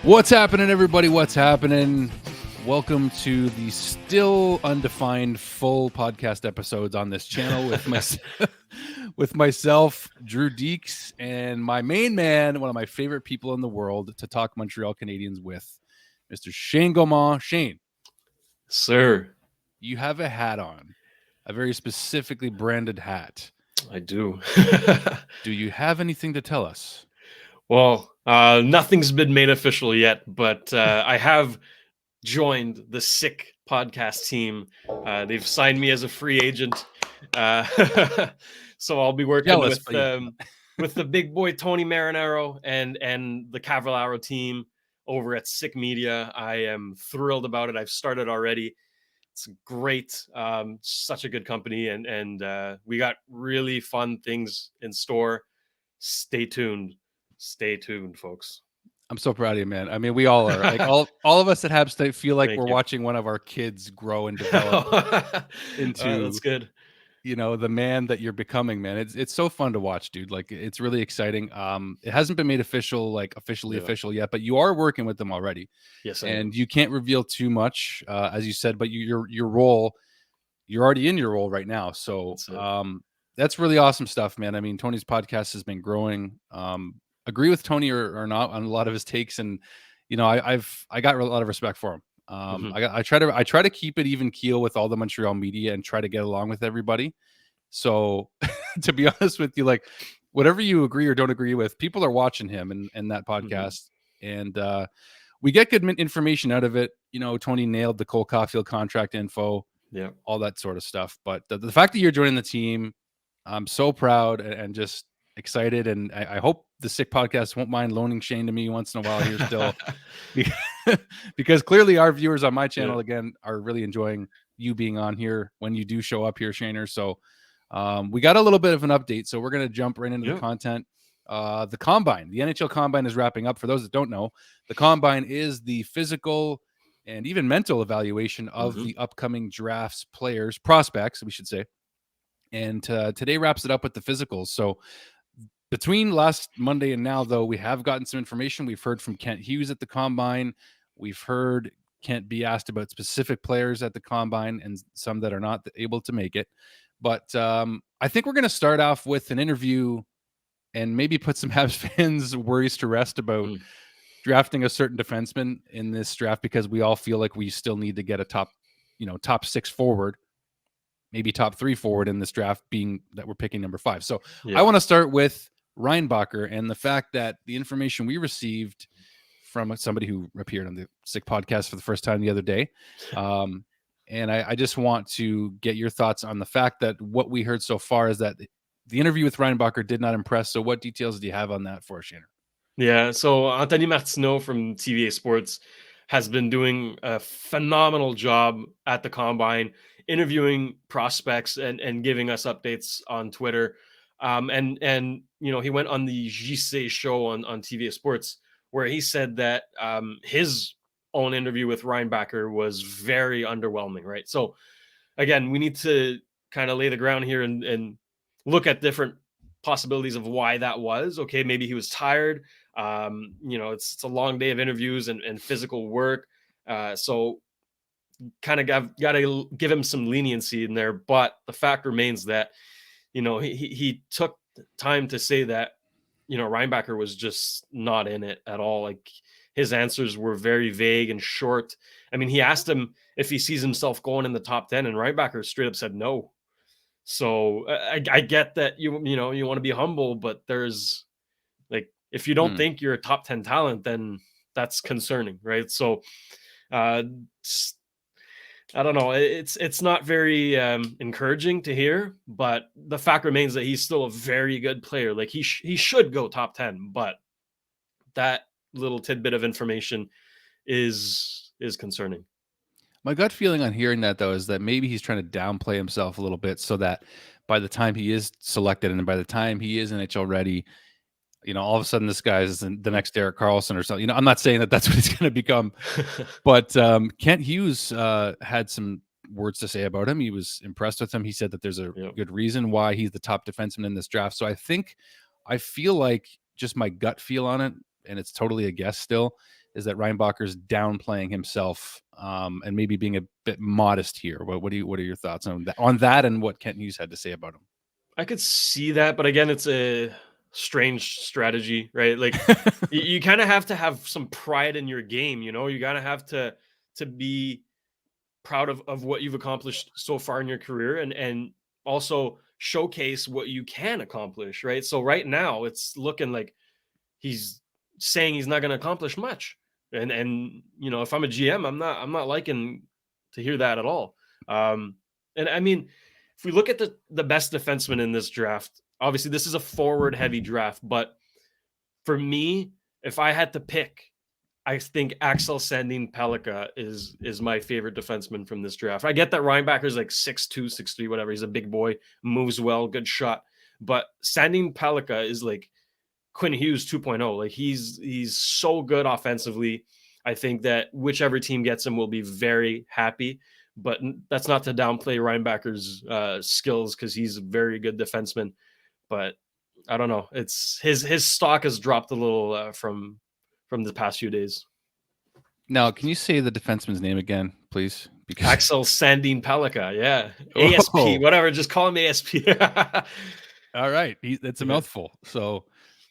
What's happening, everybody? What's happening? Welcome to the still undefined full podcast episodes on this channel with with myself, Drew Deeks, and my main man, one of my favorite people in the world to talk Montreal Canadiens with, Mr. Shane Gaumont. Shane, sir, you have a hat on, a very specifically branded hat. I do. Do you have anything to tell us? Well, nothing's been made official yet, but I have joined the Sick podcast team. They've signed me as a free agent, so I'll be working with the big boy Tony Marinaro and the Cavallaro team over at Sick Media. I am thrilled about it. I've started already. It's great, such a good company, and we got really fun things in store. Stay tuned, folks. I'm so proud of you, man. I mean, we all are. Like all of us at Habs State feel like we're watching one of our kids grow and develop into. That's good. You know, the man that you're becoming, man. It's so fun to watch, dude. Like it's really exciting. It hasn't been made official, like official yet, but you are working with them already. Yes, and you can't reveal too much, as you said. But your role, you're already in your role right now. So that's really awesome stuff, man. I mean, Tony's podcast has been growing. Agree with Tony or not on a lot of his takes, and you know, I got a lot of respect for him. I try to keep it even keel with all the Montreal media and try to get along with everybody. So to be honest with you, like whatever you agree or don't agree with, people are watching him and that podcast, and we get good information out of it. You know, Tony nailed the Cole Caulfield contract info, all that sort of stuff. But the fact that you're joining the team, I'm so proud and just excited, and I hope the Sick podcast won't mind loaning Shane to me once in a while here still, because clearly our viewers on my channel again are really enjoying you being on here when you do show up here, Shaner. So we got a little bit of an update, so we're going to jump right into the content. The Combine, the NHL Combine is wrapping up. For those that don't know, the Combine is the physical and even mental evaluation of the upcoming drafts, players, prospects, we should say. And today wraps it up with the physicals. So between last Monday and now, though, we have gotten some information. We've heard from Kent Hughes at the Combine. We've heard Kent be asked about specific players at the Combine and some that are not able to make it. But I think we're going to start off with an interview and maybe put some Habs fans' worries to rest about drafting a certain defenseman in this draft, because we all feel like we still need to get a top 6 forward, maybe top 3 forward in this draft, being that we're picking number 5. So I want to start with Reinbacher and the fact that the information we received from somebody who appeared on the Sick podcast for the first time the other day. And I just want to get your thoughts on the fact that what we heard so far is that the interview with Reinbacher did not impress. So what details do you have on that for us, Shanner? Yeah, so Anthony Martineau from TVA Sports has been doing a phenomenal job at the Combine, interviewing prospects and giving us updates on Twitter. And you know, he went on the JC show on TVA Sports, where he said that his own interview with Reinbacher was very underwhelming, right? So again, we need to kind of lay the ground here and look at different possibilities of why that was. Okay, maybe he was tired. You know, it's a long day of interviews and physical work. So kind of got to give him some leniency in there. But the fact remains that, you know, he took time to say that, you know, Reinbacher was just not in it at all. Like his answers were very vague and short. I mean, he asked him if he sees himself going in the top 10, and Reinbacher straight up said no. So I get that you know, you want to be humble, but there's like, if you don't think you're a top 10 talent, then that's concerning, right? So I don't know. It's not very encouraging to hear, but the fact remains that he's still a very good player. Like he should go top 10, but that little tidbit of information is concerning. My gut feeling on hearing that, though, is that maybe he's trying to downplay himself a little bit so that by the time he is selected and by the time he is NHL ready, you know, all of a sudden this guy is the next Derek Carlson or something. You know, I'm not saying that that's what he's going to become, but Kent Hughes had some words to say about him. He was impressed with him. He said that there's a good reason why he's the top defenseman in this draft. So I feel like just my gut feel on it, and it's totally a guess still, is that Reinbacher's downplaying himself and maybe being a bit modest here. What are your thoughts on that and what Kent Hughes had to say about him? I could see that, but again, it's a strange strategy, right? Like you kind of have to have some pride in your game, you know. You gotta have to be proud of what you've accomplished so far in your career, and also showcase what you can accomplish, right? So right now it's looking like he's saying he's not going to accomplish much. And you know, if I'm a GM, I'm not liking to hear that at all. Um and I mean, if we look at the best defenseman in this draft, obviously this is a forward heavy draft, but for me, if I had to pick, I think Axel Sandin Pellikka is my favorite defenseman from this draft. I get that Reinbacher's like 6'2", 6'3", whatever. He's a big boy, moves well, good shot. But Sandin Pellikka is like Quinn Hughes 2.0. Like he's so good offensively. I think that whichever team gets him will be very happy. But that's not to downplay Reinbacher's skills, because he's a very good defenseman. But I don't know. It's his stock has dropped a little from the past few days. Now, can you say the defenseman's name again, please? Because Axel Sandin Pellikka, yeah, ASP, whatever. Just call him ASP. All right, that's a mouthful. So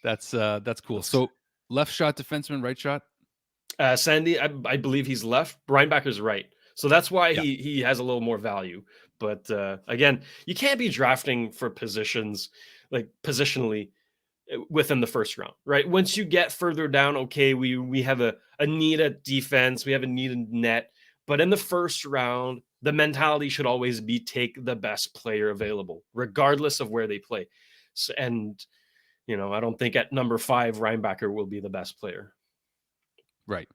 that's cool. So left shot defenseman, right shot. Sandy, I believe he's left. Reinbacher's right. So that's why he has a little more value. But again, you can't be drafting for positions like positionally within the first round, right? Once you get further down, okay, we have a need at defense, we have a need in net, but in the first round, the mentality should always be take the best player available, regardless of where they play. So, and you know, I don't think at number 5 Reinbacher will be the best player. Right.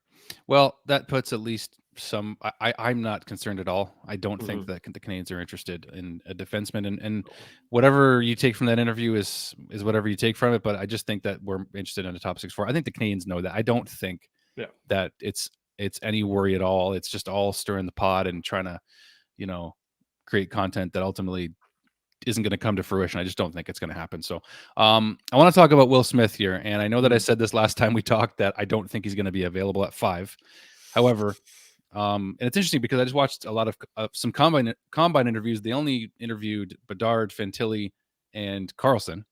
Well, that puts at least some. I'm not concerned at all. I don't think that the Canadiens are interested in a defenseman, and whatever you take from that interview is whatever you take from it. But I just think that we're interested in a top 6-4. I think the Canadiens know that. I don't think that it's any worry at all. It's just all stirring the pot and trying to, you know, create content that ultimately isn't going to come to fruition. I just don't think it's going to happen. So I want to talk about Will Smith here. And I know that I said this last time we talked, that I don't think he's going to be available at 5. However, and it's interesting because I just watched a lot of some combine interviews. They only interviewed Bedard, Fantilli, and Carlson.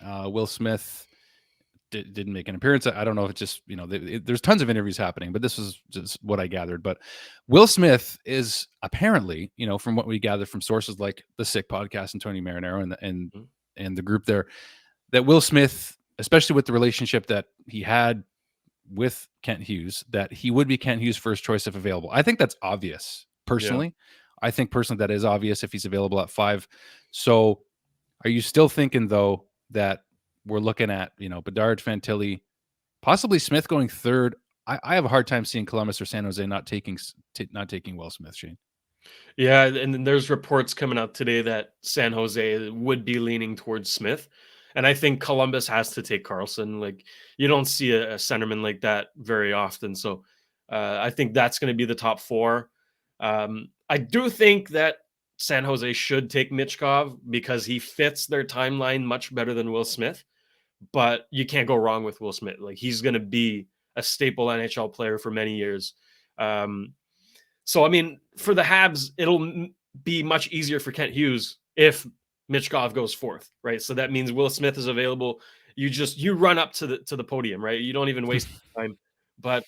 Will Smith didn't make an appearance. I don't know if it's just, you know, there's tons of interviews happening, but this was just what I gathered. But Will Smith is apparently, you know, from what we gathered from sources like the Sick Podcast and Tony Marinaro and the group there, that Will Smith, especially with the relationship that he had with Kent Hughes, that he would be Kent Hughes' first choice if available. I think that's obvious personally. Yeah. I think personally that is obvious if he's available at 5. So are you still thinking though that we're looking at, you know, Bedard, Fantilli, possibly Smith going 3rd? I have a hard time seeing Columbus or San Jose not taking Will Smith, Shane. Yeah, and then there's reports coming out today that San Jose would be leaning towards Smith. And I think Columbus has to take Carlson. Like, you don't see a centerman like that very often. So I think that's going to be the top 4. I do think that San Jose should take Michkov because he fits their timeline much better than Will Smith. But you can't go wrong with Will Smith. Like, he's going to be a staple NHL player for many years. So, I mean, for the Habs, it'll be much easier for Kent Hughes if Michkov goes 4th, right? So that means Will Smith is available. You run up to the podium, right? You don't even waste time. But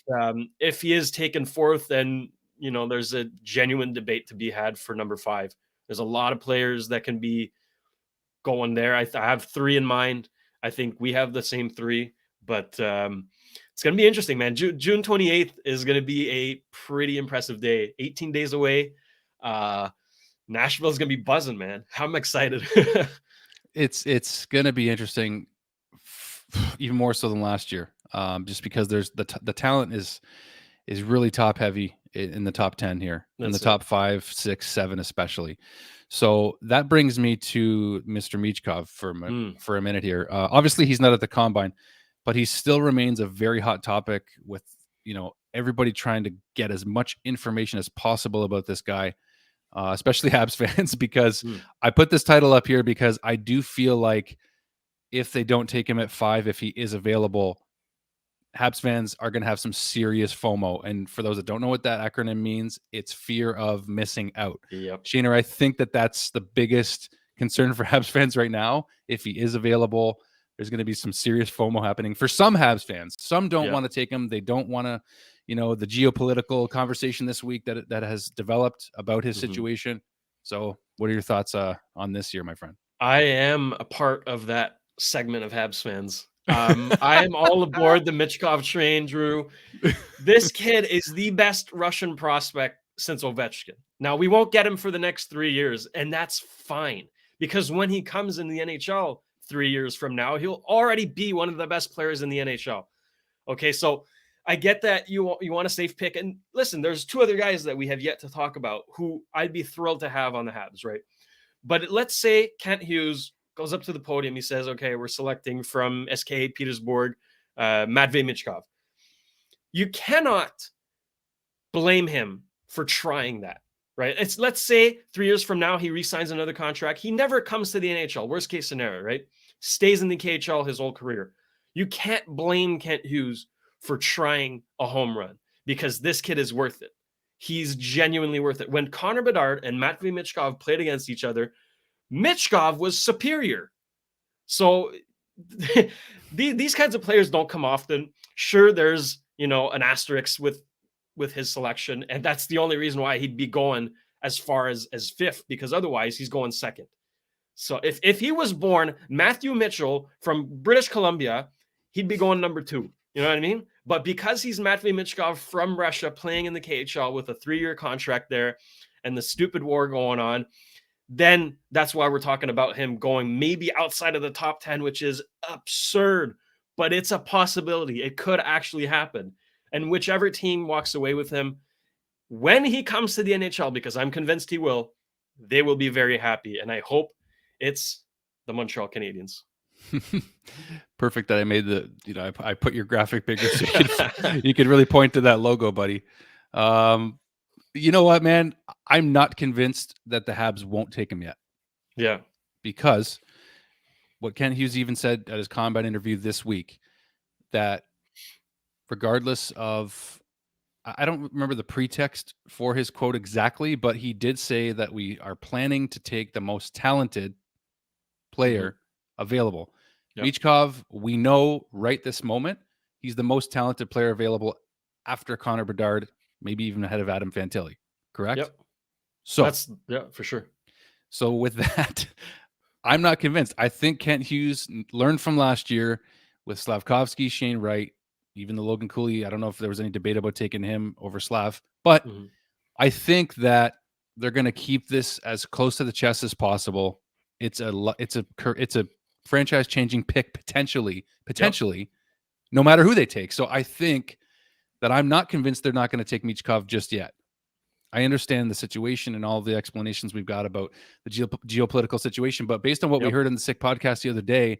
if he is taken 4th, then, you know, there's a genuine debate to be had for number 5. There's a lot of players that can be going there. I have 3 in mind. I think we have the same 3, but it's going to be interesting, man. June 28th is going to be a pretty impressive day. 18 days away. Nashville's going to be buzzing, man. I'm excited. It's going to be interesting, even more so than last year, just because there's the talent is really top heavy in the top 10 here, in the top 5, 6, 7 especially. So that brings me to Mr. Michkov for a minute here. Obviously, he's not at the combine, but he still remains a very hot topic with, you know, everybody trying to get as much information as possible about this guy, especially Habs fans, because I put this title up here because I do feel like if they don't take him at 5, if he is available, Habs fans are going to have some serious FOMO. And for those that don't know what that acronym means, it's fear of missing out. Yep. Shaner, I think that's the biggest concern for Habs fans right now. If he is available, there's going to be some serious FOMO happening for some Habs fans. Some don't want to take him. They don't want to, the geopolitical conversation this week that has developed about his situation. So what are your thoughts on this year, my friend? I am a part of that segment of Habs fans. I am all aboard the Michkov train, Drew. This kid is the best Russian prospect since Ovechkin. Now, we won't get him for the next 3 years, and that's fine, because when he comes in the NHL 3 years from now, he'll already be one of the best players in the NHL. Okay, so I get that you want a safe pick. And listen, there's 2 other guys that we have yet to talk about who I'd be thrilled to have on the Habs, right? But let's say Kent Hughes goes up to the podium. He says, okay, we're selecting from SK Petersburg, Matvei Michkov. You cannot blame him for trying that, right? Let's say 3 years from now, he re-signs another contract. He never comes to the NHL. Worst case scenario, right? Stays in the KHL his whole career. You can't blame Kent Hughes for trying a home run, because this kid is worth it. He's genuinely worth it. When Connor Bedard and Matvei Michkov played against each other, Michkov was superior. So these kinds of players don't come often. Sure, there's an asterisk with his selection, and that's the only reason why he'd be going as far as 5th, because otherwise he's going 2nd. So if he was born Matthew Mitchell from British Columbia, he'd be going number 2. You know what I mean? But because he's Matvei Michkov from Russia playing in the KHL with a 3-year contract there and the stupid war going on, then that's why we're talking about him going maybe outside of the top 10, which is absurd, but it's a possibility. It could actually happen. And whichever team walks away with him, when he comes to the NHL, because I'm convinced he will, they will be very happy. And I hope it's the Montreal Canadiens. Perfect that I made I put your graphic bigger so you could really point to that logo, buddy. You know what, man? I'm not convinced that the Habs won't take him yet. Yeah. Because what Kent Hughes even said at his combine interview this week, that regardless of, I don't remember the pretext for his quote exactly, but he did say that we are planning to take the most talented player available. Yep. Michkov, we know right this moment, he's the most talented player available after Connor Bedard, maybe even ahead of Adam Fantilli. Correct? Yep. So that's for sure. So with that, I'm not convinced. I think Kent Hughes learned from last year with Slavkovsky, Shane Wright, even the Logan Cooley. I don't know if there was any debate about taking him over Slav, but I think that they're going to keep this as close to the chest as possible. It's a franchise changing pick potentially, no matter who they take. So I think that I'm not convinced they're not going to take Michkov just yet. I understand the situation and all the explanations we've got about the geopolitical situation, but based on what we heard in the Sick podcast the other day,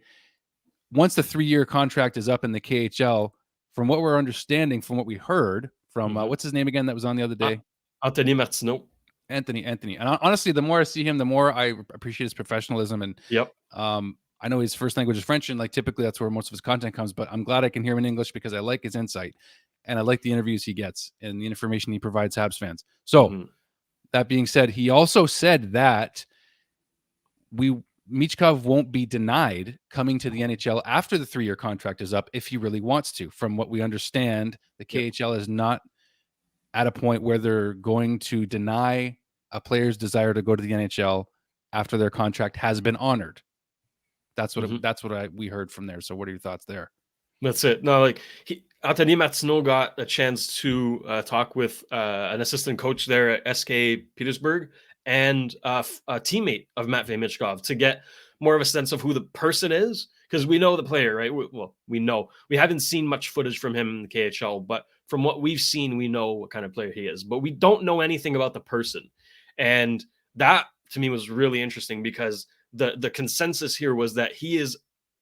once the 3-year contract is up in the KHL, from what we're understanding, from what we heard from what's his name again that was on the other day? Anthony Martineau. Anthony. And honestly, the more I see him, the more I appreciate his professionalism. And I know his first language is French, and like typically that's where most of his content comes. But I'm glad I can hear him in English because I like his insight, and I like the interviews he gets and the information he provides Habs fans. So that being said, he also said that Michkov won't be denied coming to the NHL after the 3-year contract is up if he really wants to. From what we understand, the KHL is not at a point where they're going to deny a player's desire to go to the NHL after their contract has been honored. That's what we heard from there. So what are your thoughts there? That's it. No, like Anthony Martineau got a chance to talk with an assistant coach there at SK Petersburg and a teammate of Matvei Michkov to get more of a sense of who the person is, because we know the player, right? We know. We haven't seen much footage from him in the KHL, but from what we've seen, we know what kind of player he is. But we don't know anything about the person. And that, to me, was really interesting because the consensus here was that he is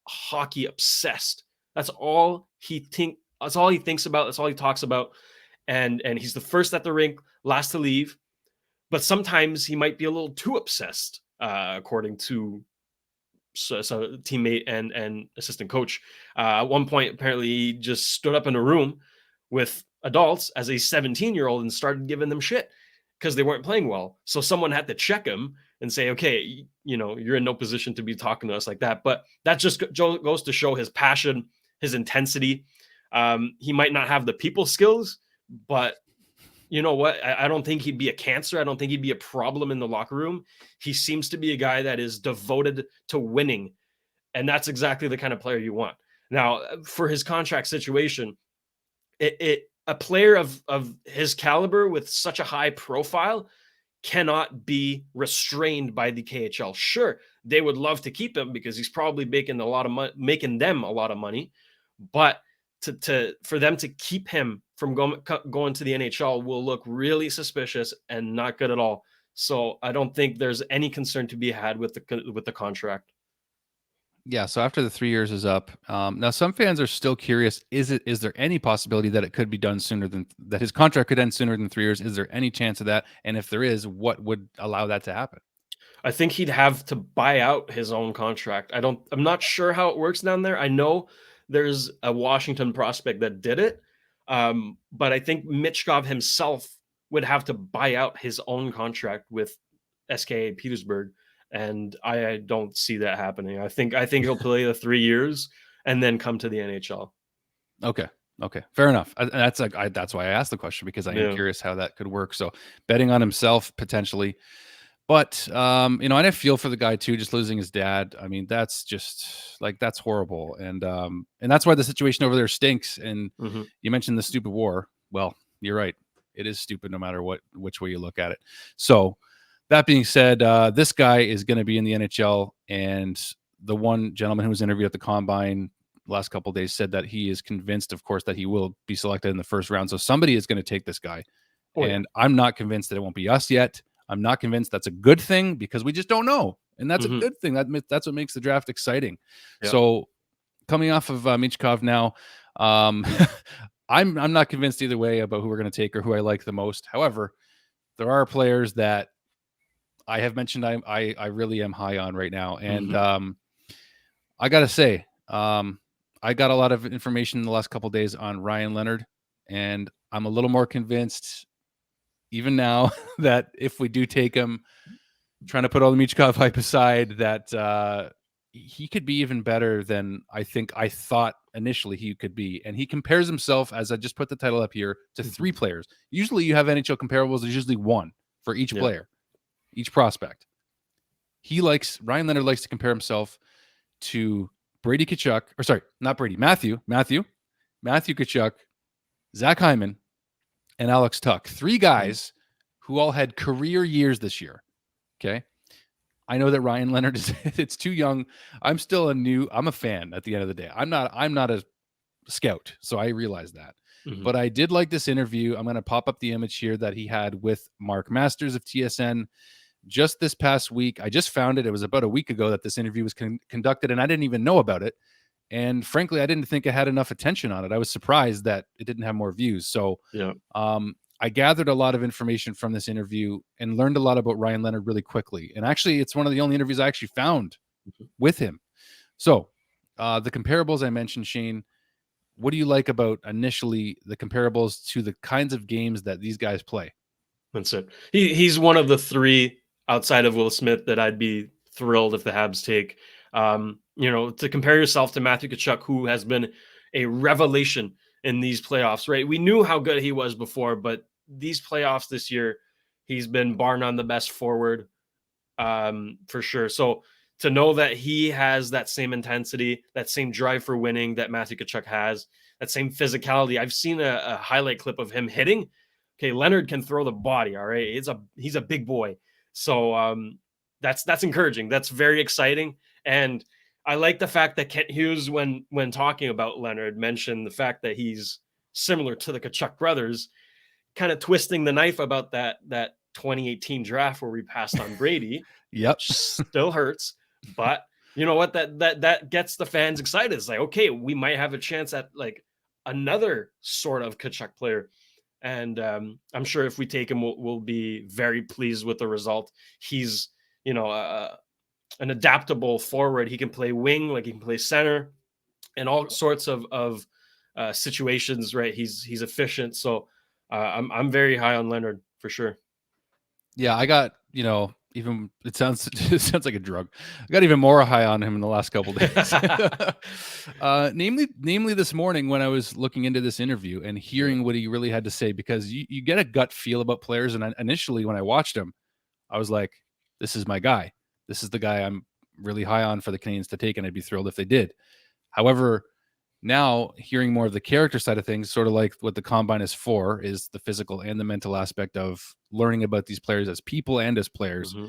hockey obsessed. That's all he thinks about. That's all he talks about. And he's the first at the rink, last to leave. But sometimes he might be a little too obsessed, according to teammate and assistant coach. At one point, apparently, he just stood up in a room with adults as a 17-year-old and started giving them shit because they weren't playing well. So someone had to check him and say, okay, you're in no position to be talking to us like that. But that just goes to show his passion, his intensity. He might not have the people skills, but you know what? I don't think he'd be a cancer. I don't think he'd be a problem in the locker room. He seems to be a guy that is devoted to winning. And that's exactly the kind of player you want. Now, for his contract situation, a player of his caliber with such a high profile cannot be restrained by the KHL. Sure, they would love to keep him because he's probably making them a lot of money, but for them to keep him from going to the NHL will look really suspicious and not good at all. So I don't think there's any concern to be had with the contract. Yeah, so after the 3 years is up, now some fans are still curious. Is there any possibility that it could be done sooner than that? His contract could end sooner than 3 years. Is there any chance of that? And if there is, what would allow that to happen? I think he'd have to buy out his own contract. I'm not sure how it works down there. I know there's a Washington prospect that did it. But I think Michkov himself would have to buy out his own contract with SKA Petersburg. And I don't see that happening. I think he'll play the 3 years and then come to the NHL. Okay. Fair enough. That's why I asked the question, because I am curious how that could work. So betting on himself potentially. But, and I feel for the guy too, just losing his dad. I mean, that's just that's horrible. And that's why the situation over there stinks. And you mentioned the stupid war. Well, you're right. It is stupid no matter which way you look at it. So that being said, this guy is going to be in the NHL. And the one gentleman who was interviewed at the Combine the last couple of days said that he is convinced, of course, that he will be selected in the first round. So somebody is going to take this guy. And I'm not convinced that it won't be us yet. I'm not convinced that's a good thing, because we just don't know. And that's a good thing. That's what makes the draft exciting. Yeah. So coming off of Michkov now, I'm not convinced either way about who we're going to take or who I like the most. However, there are players that I have mentioned I really am high on right now. And I got to say, I got a lot of information in the last couple of days on Ryan Leonard, and I'm a little more convinced even now that if we do take him, trying to put all the Michkov hype aside, that he could be even better than I thought initially he could be. And he compares himself, as I just put the title up here, to 3 players. Usually you have NHL comparables. There's usually 1 for each player, each prospect. Ryan Leonard likes to compare himself to Matthew Tkachuk, Zach Hyman, and Alex Tuch. 3 guys who all had career years this year. Okay. I know that Ryan Leonard it's too young. I'm a fan at the end of the day. I'm not a scout, so I realize that. But I did like this interview. I'm going to pop up the image here that he had with Mark Masters of TSN just this past week. I just found it. It was about a week ago that this interview was conducted, and I didn't even know about it. And frankly, I didn't think it had enough attention on it. I was surprised that it didn't have more views. So I gathered a lot of information from this interview and learned a lot about Ryan Leonard really quickly. And actually, it's one of the only interviews I actually found with him. So the comparables I mentioned, Shane, what do you like about initially the comparables to the kinds of games that these guys play? That's it. He's one of the 3 outside of Will Smith that I'd be thrilled if the Habs take. To compare yourself to Matthew Tkachuk, who has been a revelation in these playoffs, right? We knew how good he was before, but these playoffs this year, he's been bar none the best forward, for sure. So to know that he has that same intensity, that same drive for winning that Matthew Tkachuk has, that same physicality. I've seen a highlight clip of him hitting. Okay, Leonard can throw the body. All right, he's a big boy. So that's encouraging. That's very exciting. And I like the fact that Kent Hughes, when talking about Leonard, mentioned the fact that he's similar to the Tkachuk brothers, kind of twisting the knife about that 2018 draft where we passed on Brady. Yep, still hurts, but you know what? That gets the fans excited. It's like, okay, we might have a chance at like another sort of Tkachuk player. And I'm sure if we take him, we'll be very pleased with the result. He's, an adaptable forward. He can play wing, like he can play center, and all sorts of situations. Right, he's efficient. So I'm very high on Leonard for sure. Yeah, I got, even it sounds like a drug. I got even more high on him in the last couple days. Namely this morning when I was looking into this interview and hearing what he really had to say, because you get a gut feel about players. And initially when I watched him, I was like, this is my guy. This is the guy I'm really high on for the Canadiens to take, and I'd be thrilled if they did. However, now hearing more of the character side of things, sort of like what the combine is for, is the physical and the mental aspect of learning about these players as people and as players. Mm-hmm.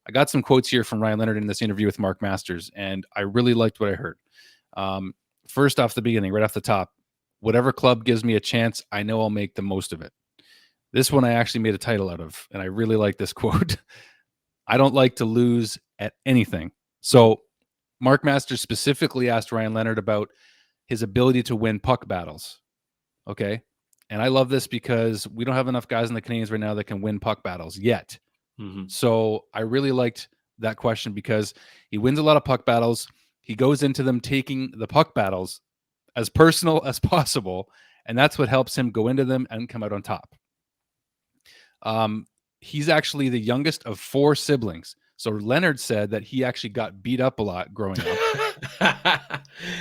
I got some quotes here from Ryan Leonard in this interview with Mark Masters, and I really liked what I heard. First off the beginning, right off the top, whatever club gives me a chance, I know I'll make the most of it. This one I actually made a title out of, and I really like this quote. I don't like to lose at anything. So Mark Masters specifically asked Ryan Leonard about his ability to win puck battles. Okay. And I love this because we don't have enough guys in the Canadiens right now that can win puck battles yet. Mm-hmm. So I really liked that question because he wins a lot of puck battles. He goes into them taking the puck battles as personal as possible. And that's what helps him go into them and come out on top. He's actually the youngest of 4 siblings. So Leonard said that he actually got beat up a lot growing up.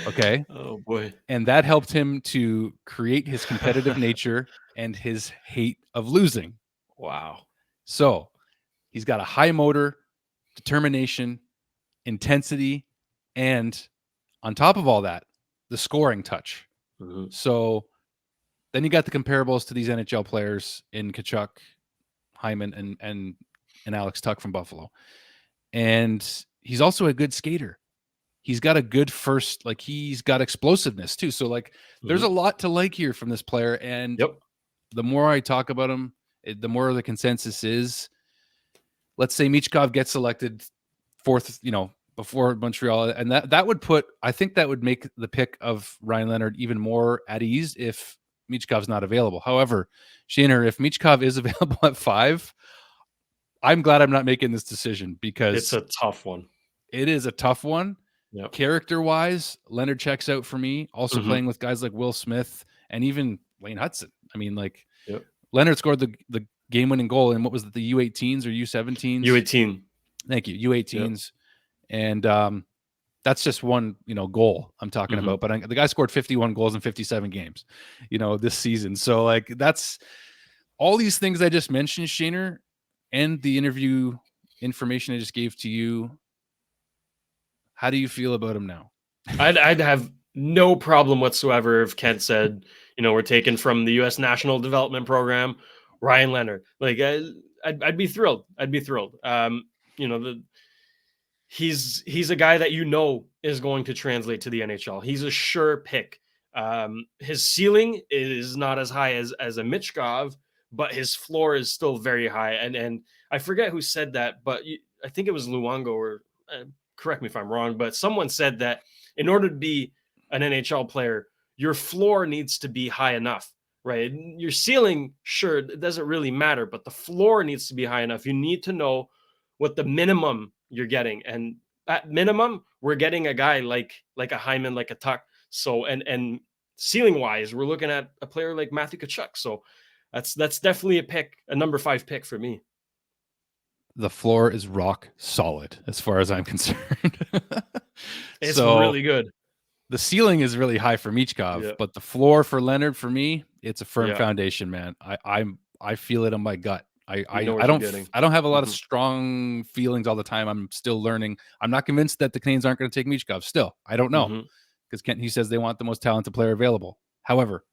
Okay. Oh boy. And that helped him to create his competitive nature and his hate of losing. Wow. So he's got a high motor, determination, intensity, and on top of all that, the scoring touch. Mm-hmm. So then you got the comparables to these NHL players in Tkachuk, Hyman, and Alex Tuch from Buffalo. And he's also a good skater. He's got a good first, like he's got explosiveness too. So like there's a lot to like here from this player. And the more I talk about him, the more the consensus is, let's say Michkov gets selected 4th, before Montreal. And that would I think that would make the pick of Ryan Leonard even more at ease if Michkov's not available. However, Shaner, if Michkov is available at 5, I'm glad I'm not making this decision because it's a tough one. It is a tough one. Yep. Character-wise, Leonard checks out for me. Also playing with guys like Will Smith and even Wayne Hudson. I mean, like Leonard scored the game-winning goal in what was it, the U18s or U17s? U18. Thank you, U18s. Yep. And that's just one, goal I'm talking about. But the guy scored 51 goals in 57 games, this season. So like that's all these things I just mentioned, Shaner, and the interview information I just gave to you. How do you feel about him now? I'd have no problem whatsoever if Kent said, we're taken from the U.S. National Development Program, Ryan Leonard. Like I'd be thrilled. I'd be thrilled. He's a guy that is going to translate to the NHL. He's a sure pick. His ceiling is not as high as a Michkov, but his floor is still very high. And I forget who said that, but I think it was Luongo, or correct me if I'm wrong, but someone said that in order to be an NHL player, your floor needs to be high enough, right? Your ceiling, sure, it doesn't really matter, but the floor needs to be high enough. You need to know what the minimum you're getting. And at minimum, we're getting a guy like a Hyman, like a Tuch. So, and ceiling wise, we're looking at a player like Matthew Tkachuk. So that's definitely a number 5 pick for me. The floor is rock solid as far as I'm concerned. It's really good. The ceiling is really high for Michkov, but the floor for Leonard, for me, it's a firm foundation, man. I feel it in my gut. I don't have a lot of strong feelings all the time. I'm still learning. I'm not convinced that the Canadiens aren't going to take Michkov still. I don't know, because Kent, he says they want the most talented player available. However,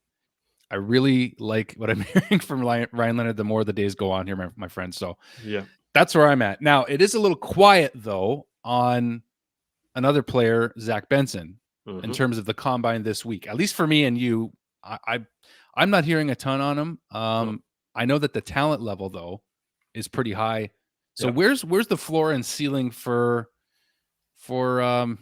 I really like what I'm hearing from Ryan Leonard the more the days go on here, my friend. So that's where I'm at. Now, it is a little quiet, though, on another player, Zach Benson, in terms of the combine this week. At least for me and you, I'm not hearing a ton on him. I know that the talent level, though, is pretty high. So where's the floor and ceiling for oh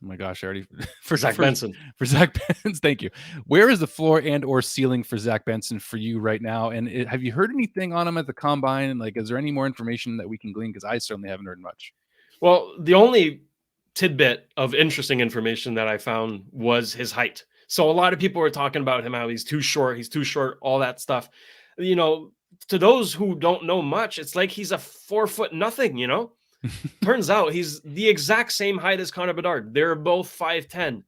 my gosh, I already for Zach Benson. For Zach Benson, thank you. Where is the floor and or ceiling for Zach Benson for you right now? And have you heard anything on him at the combine? And like, is there any more information that we can glean? Because I certainly haven't heard much. Well, the only tidbit of interesting information that I found was his height. So a lot of people were talking about him, how he's too short, all that stuff. You know, to those who don't know much, it's like he's a 4 foot nothing, you know? Turns out he's the exact same height as Connor Bedard. They're both 5'10".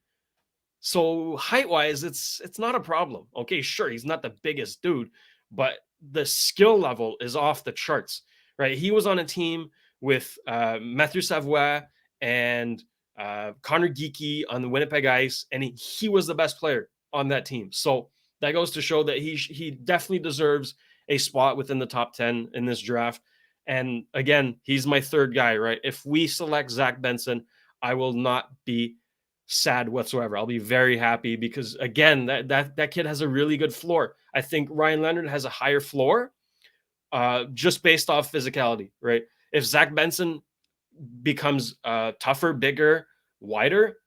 So height-wise, it's not a problem. Okay, sure, he's not the biggest dude, but the skill level is off the charts, right? He was on a team with Mathieu Savoie and Connor Geekie on the Winnipeg Ice, and he was the best player on that team. So that goes to show that he definitely deserves a spot within the top 10 in this draft. And again, he's my third guy, right? If we select Zach Benson, I will not be sad whatsoever. I'll be very happy because again, that kid has a really good floor. I think Ryan Leonard has a higher floor, just based off physicality, right? If Zach Benson becomes tougher, bigger, wider,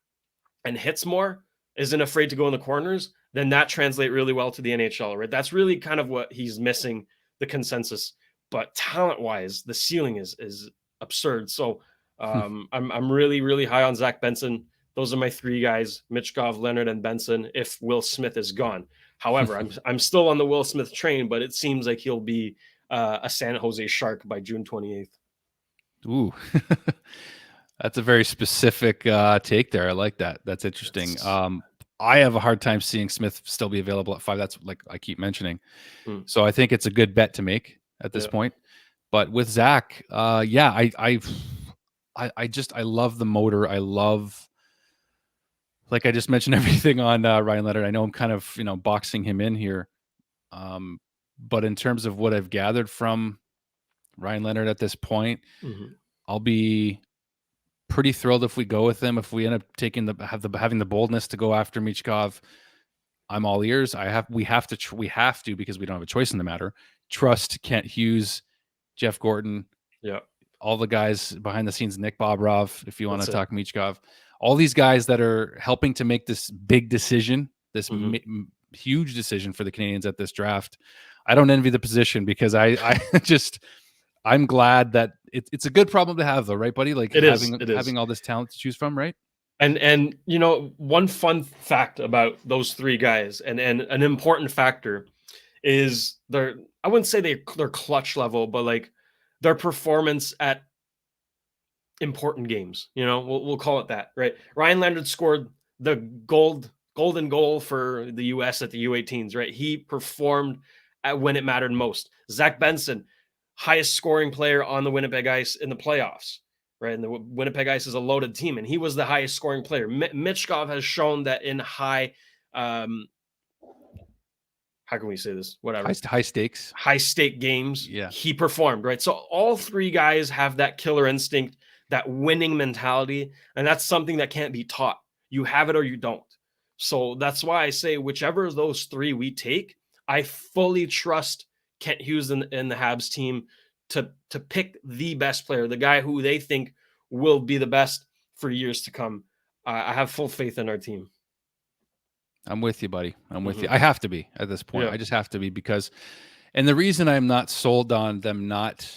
and hits more, isn't afraid to go in the corners, then that translates really well to the NHL, right? That's really kind of what he's missing, the consensus. But talent-wise, the ceiling is absurd. So I'm really, really high on Zach Benson. Those are my three guys: Michkov, Leonard, and Benson, if Will Smith is gone. However, I'm still on the Will Smith train, but it seems like he'll be a San Jose Shark by June 28th. Ooh, that's a very specific take there. I like that. That's interesting. I have a hard time seeing Smith still be available at 5. That's like I keep mentioning. So I think it's a good bet to make at this point. But with Zach, yeah, I love the motor. I love, like I just mentioned, everything on Ryan Leonard. I know I'm kind of, boxing him in here. But in terms of what I've gathered from Ryan Leonard at this point, I'll be pretty thrilled if we go with him. If we end up having the boldness to go after Michkov, I'm all ears. We have to, because we don't have a choice in the matter. Trust Kent Hughes, Jeff Gorton, all the guys behind the scenes, Nick Bobrov, if you want to talk Michkov, all these guys that are helping to make this big decision, this huge decision for the Canadiens at this draft. I don't envy the position because I'm glad that it's a good problem to have, though, right, buddy? Like having all this talent to choose from, right? And one fun fact about those three guys, and an important factor, is I wouldn't say they're clutch level, but like their performance at important games. We'll call it that, right? Ryan Leonard scored the golden goal for the U.S. at the U18s, right? He performed when it mattered most. Zach Benson, highest scoring player on the Winnipeg Ice in the playoffs, right? And the Winnipeg Ice is a loaded team, and he was the highest scoring player. Michkov has shown that in high, how can we say this? Whatever. High stake games. Yeah. He performed, right? So all three guys have that killer instinct, that winning mentality, and that's something that can't be taught. You have it or you don't. So that's why I say whichever of those three we take, I fully trust Kent Hughes and the Habs team to pick the best player, the guy who they think will be the best for years to come. I have full faith in our team. I'm with you, buddy. I'm with you. I have to be at this point. I just have to be and the reason I'm not sold on them not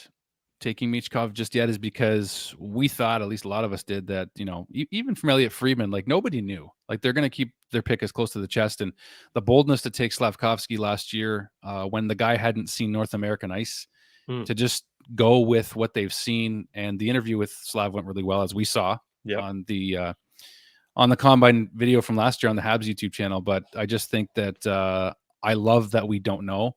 taking Michkov just yet is because we thought, at least a lot of us did, that, even from Elliot Friedman, like nobody knew, like they're going to keep their pick as close to the chest. And the boldness to take Slavkovsky last year, when the guy hadn't seen North American ice, to just go with what they've seen. And the interview with Slav went really well, as we saw on the combine video from last year on the Habs YouTube channel. But I just think that I love that we don't know,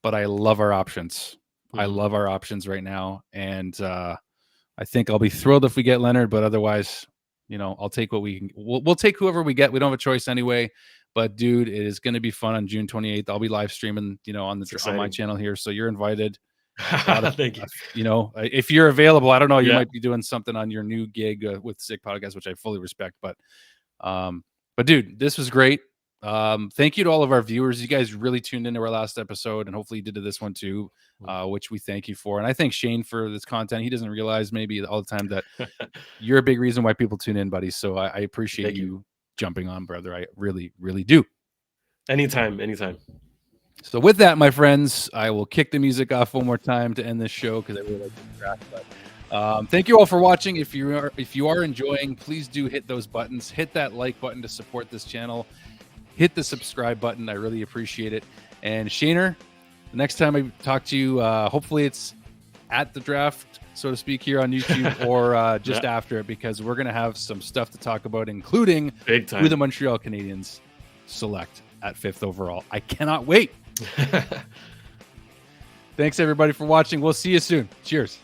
but I love our options. I love our options right now. And I think I'll be thrilled if we get Leonard, but otherwise, I'll take what we can. We'll take whoever we get. We don't have a choice anyway. But dude, it is going to be fun on June 28th. I'll be live streaming, on my channel here. So you're invited. Thank you. If you're available, I don't know, you might be doing something on your new gig with Sick Podcast, which I fully respect. But dude, this was great. Thank you to all of our viewers. You guys really tuned into our last episode, and hopefully you did to this one too, which we thank you for. And I thank Shane for this content. He doesn't realize maybe all the time that you're a big reason why people tune in, buddy. So I appreciate you jumping on, brother. I really, really do. Anytime. So with that, my friends, I will kick the music off one more time to end this show because I really like the track. But Thank you all for watching. If you are enjoying, please do hit those buttons. Hit that like button to support this channel. Hit the subscribe button. I really appreciate it. And Shaner, the next time I talk to you, hopefully it's at the draft, so to speak, here on YouTube or just after it, because we're going to have some stuff to talk about, including Big time. who the Montreal Canadiens select at 5th overall. I cannot wait. Thanks, everybody, for watching. We'll see you soon. Cheers.